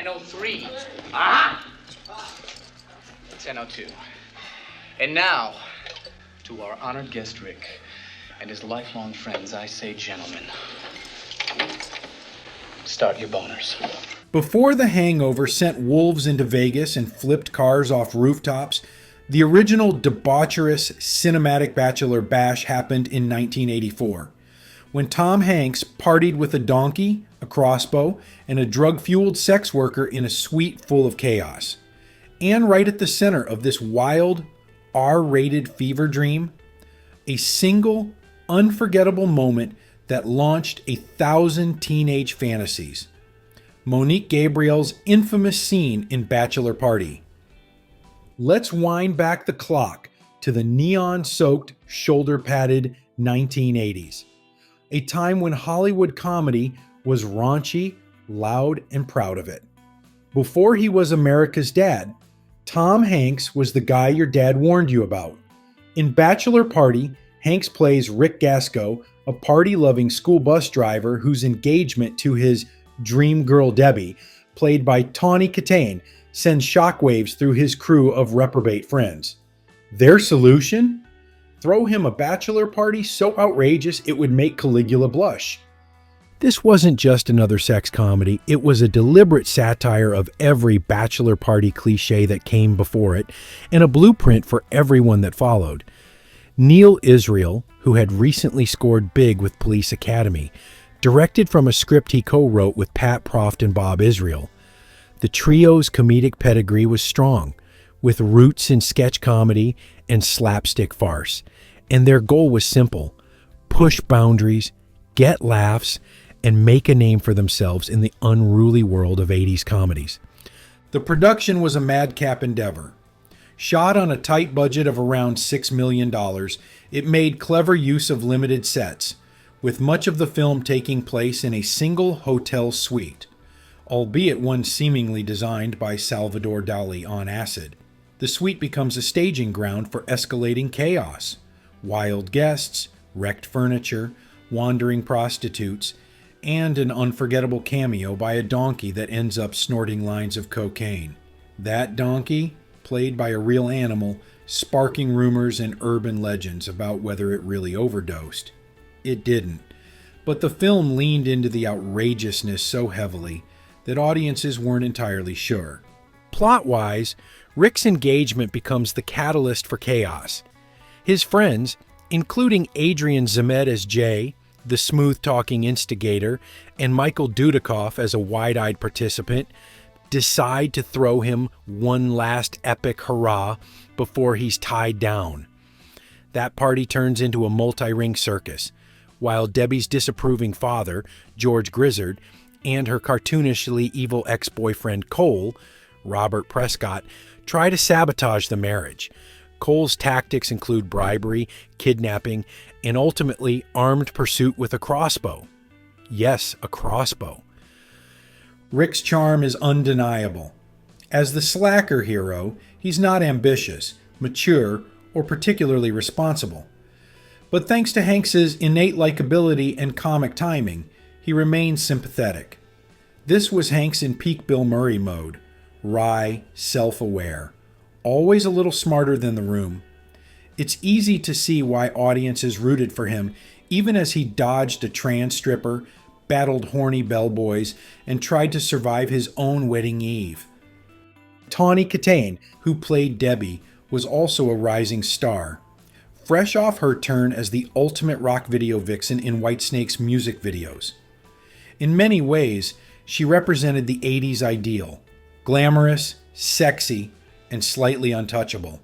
10:03. Ah! 10:02. And now, to our honored guest Rick and his lifelong friends, I say, gentlemen, start your boners. Before The Hangover sent wolves into Vegas and flipped cars off rooftops, the original debaucherous cinematic Bachelor Bash happened in 1984, when Tom Hanks partied with a donkey, a crossbow, and a drug-fueled sex worker in a suite full of chaos. And right at the center of this wild, R-rated fever dream, a single, unforgettable moment that launched 1,000 teenage fantasies. Monique Gabrielle's infamous scene in Bachelor Party. Let's wind back the clock to the neon-soaked, shoulder-padded 1980s, a time when Hollywood comedy was raunchy, loud, and proud of it. Before he was America's dad, Tom Hanks was the guy your dad warned you about. In Bachelor Party, Hanks plays Rick Gasco, a party-loving school bus driver whose engagement to his dream girl Debbie, played by Tawny Katane, sends shockwaves through his crew of reprobate friends. Their solution? Throw him a bachelor party so outrageous it would make Caligula blush. This wasn't just another sex comedy, it was a deliberate satire of every bachelor party cliche that came before it, and a blueprint for everyone that followed. Neil Israel, who had recently scored big with Police Academy, directed from a script he co-wrote with Pat Proft and Bob Israel. The trio's comedic pedigree was strong, with roots in sketch comedy and slapstick farce, and their goal was simple: push boundaries, get laughs, and make a name for themselves in the unruly world of 80s comedies. The production was a madcap endeavor. Shot on a tight budget of around $6 million, it made clever use of limited sets, with much of the film taking place in a single hotel suite, albeit one seemingly designed by Salvador Dali on acid. The suite becomes a staging ground for escalating chaos: wild guests, wrecked furniture, wandering prostitutes, and an unforgettable cameo by a donkey that ends up snorting lines of cocaine. That donkey, played by a real animal, sparking rumors and urban legends about whether it really overdosed. It didn't, but the film leaned into the outrageousness so heavily that audiences weren't entirely sure. Plot-wise, Rick's engagement becomes the catalyst for chaos. His friends, including Adrian Zemed as Jay, the smooth-talking instigator, and Michael Dudikoff as a wide-eyed participant, decide to throw him one last epic hurrah before he's tied down. That party turns into a multi-ring circus, while Debbie's disapproving father, George Grizzard, and her cartoonishly evil ex-boyfriend Cole, Robert Prescott, try to sabotage the marriage. Cole's tactics include bribery, kidnapping, and ultimately armed pursuit with a crossbow. Yes, a crossbow. Rick's charm is undeniable. As the slacker hero, he's not ambitious, mature, or particularly responsible. But thanks to Hanks's innate likability and comic timing, he remains sympathetic. This was Hanks in peak Bill Murray mode, wry, self-aware, always a little smarter than the room. It's easy to see why audiences rooted for him, even as he dodged a trans stripper, battled horny bellboys, and tried to survive his own wedding eve. Tawny Katane, who played Debbie, was also a rising star, fresh off her turn as the ultimate rock video vixen in Whitesnake's music videos. In many ways, she represented the 80s ideal: glamorous, sexy, and slightly untouchable.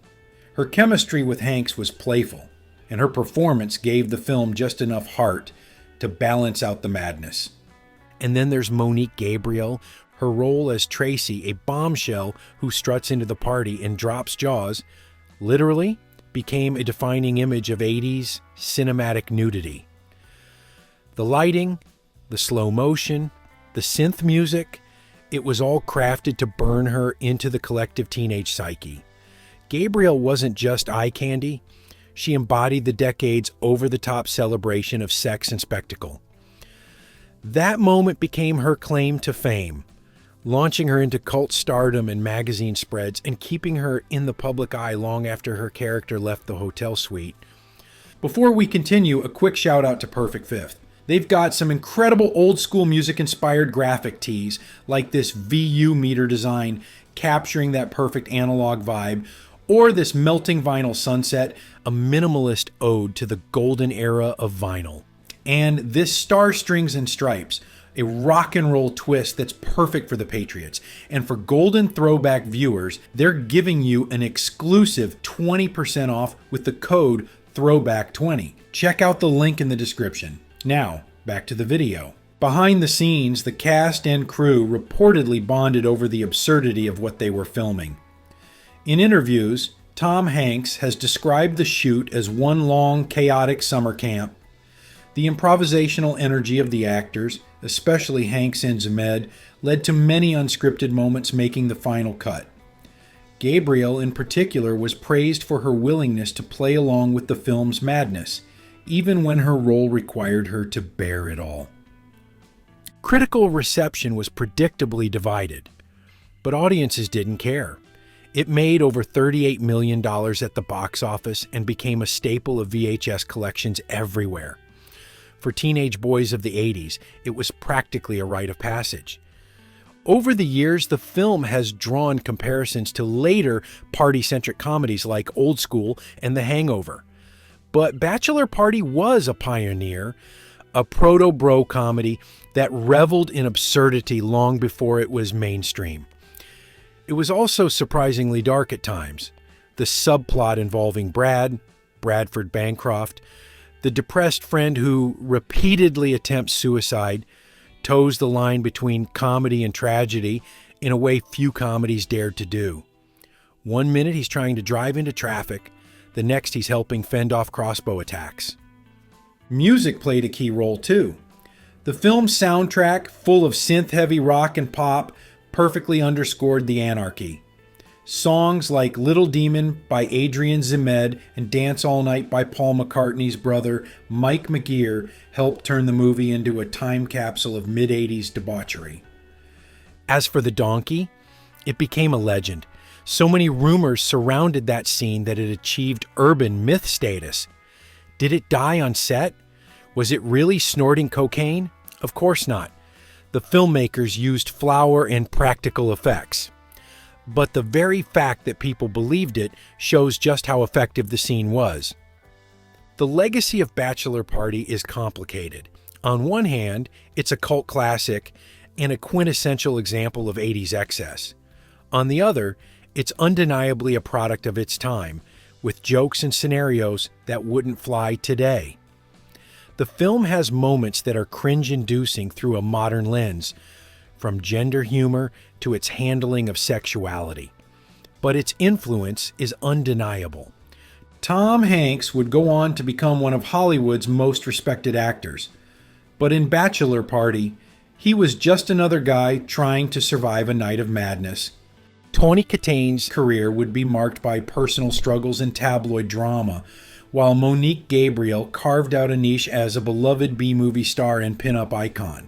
Her chemistry with Hanks was playful, and her performance gave the film just enough heart to balance out the madness. And then there's Monique Gabrielle. Her role as Tracy, a bombshell who struts into the party and drops jaws, literally became a defining image of 80s cinematic nudity. The lighting, the slow motion, the synth music, it was all crafted to burn her into the collective teenage psyche. Gabrielle wasn't just eye candy. She embodied the decade's over-the-top celebration of sex and spectacle. That moment became her claim to fame. launching her into cult stardom and magazine spreads and keeping her in the public eye long after her character left the hotel suite. Before we continue, a quick shout out to Perfect Fifth. They've got some incredible old school music inspired graphic tees like this VU meter design capturing that perfect analog vibe, or this melting vinyl sunset, a minimalist ode to the golden era of vinyl. And this Star Strings and Stripes, a rock and roll twist that's perfect for the Patriots. And for Golden Throwback viewers, they're giving you an exclusive 20% off with the code Throwback20. Check out the link in the description. Now, back to the video. Behind the scenes, the cast and crew reportedly bonded over the absurdity of what they were filming. In interviews, Tom Hanks has described the shoot as one long, chaotic summer camp. The improvisational energy of the actors, especially Hanks and Zemed, led to many unscripted moments making the final cut. Gabrielle, in particular, was praised for her willingness to play along with the film's madness, even when her role required her to bear it all. Critical reception was predictably divided, but audiences didn't care. It made over $38 million at the box office and became a staple of VHS collections everywhere. For teenage boys of the 80s, it was practically a rite of passage. Over the years, the film has drawn comparisons to later party-centric comedies like Old School and The Hangover. But Bachelor Party was a pioneer, a proto-bro comedy that reveled in absurdity long before it was mainstream. It was also surprisingly dark at times. The subplot involving Bradford Bancroft, the depressed friend who repeatedly attempts suicide, toes the line between comedy and tragedy in a way few comedies dared to do. One minute he's trying to drive into traffic, the next he's helping fend off crossbow attacks. Music played a key role too. The film's soundtrack, full of synth-heavy rock and pop, perfectly underscored the anarchy. Songs like Little Demon by Adrian Zemed and Dance All Night by Paul McCartney's brother Mike McGear helped turn the movie into a time capsule of mid-80s debauchery. As for the donkey, it became a legend. So many rumors surrounded that scene that it achieved urban myth status. Did it die on set? Was it really snorting cocaine? Of course not. The filmmakers used flour and practical effects. But the very fact that people believed it shows just how effective the scene was. The legacy of Bachelor Party is complicated. On one hand, it's a cult classic and a quintessential example of 80s excess. On the other, it's undeniably a product of its time, with jokes and scenarios that wouldn't fly today. The film has moments that are cringe-inducing through a modern lens, from gender humor to its handling of sexuality. But its influence is undeniable. Tom Hanks would go on to become one of Hollywood's most respected actors. But in Bachelor Party, he was just another guy trying to survive a night of madness. Tawny Kitane's career would be marked by personal struggles and tabloid drama, while Monique Gabrielle carved out a niche as a beloved B-movie star and pin-up icon.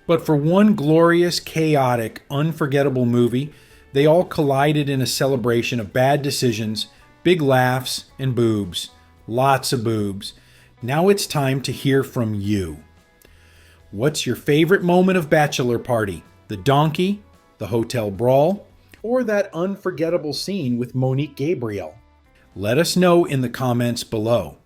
But for one glorious, chaotic, unforgettable movie, they all collided in a celebration of bad decisions, big laughs, and boobs. Lots of boobs. Now it's time to hear from you. What's your favorite moment of Bachelor Party? The donkey, the hotel brawl, or that unforgettable scene with Monique Gabrielle? Let us know in the comments below.